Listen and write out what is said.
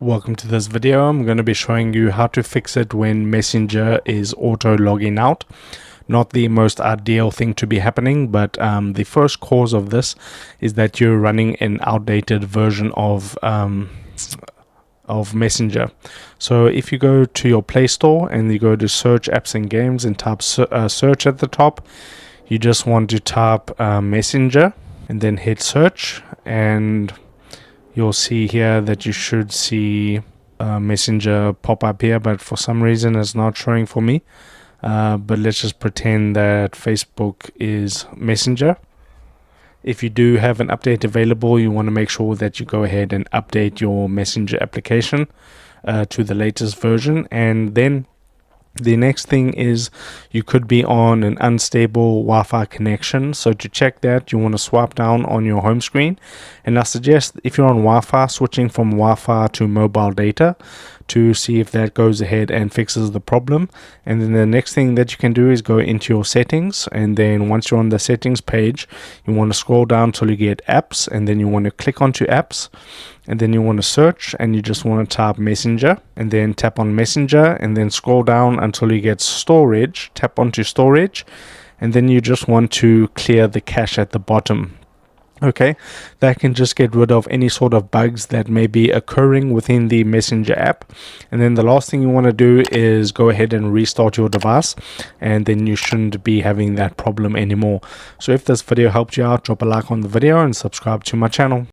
Welcome to this video. I'm going to be showing you how to fix it when Messenger is auto logging out. Not the most ideal thing to be happening, but the first cause of this is that you're running an outdated version of Messenger. So if you go to your Play Store and you go to search apps and games and type search at the top, you just want to type Messenger and then hit search, and you'll see here that you should see Messenger pop up here, but for some reason it's not showing for me. But let's just pretend that Facebook is Messenger. If you do have an update available, you want to make sure that you go ahead and update your Messenger application to the latest version. And then the next thing is you could be on an unstable Wi-Fi connection. So to check that, you want to swipe down on your home screen, and I suggest if you're on Wi-Fi, switching from Wi-Fi to mobile data to see if that goes ahead and fixes the problem. And then the next thing that you can do is go into your settings, and then once you're on the settings page, you want to scroll down till you get apps, and then you want to click onto apps, and then you want to search, and you just want to type Messenger, and then tap on Messenger, and then scroll down until you get storage, tap onto storage, and then you just want to clear the cache at the bottom. Okay, that can just get rid of any sort of bugs that may be occurring within the Messenger app. And then the last thing you want to do is go ahead and restart your device, and then you shouldn't be having that problem anymore. So if this video helped you out, drop a like on the video and subscribe to my channel.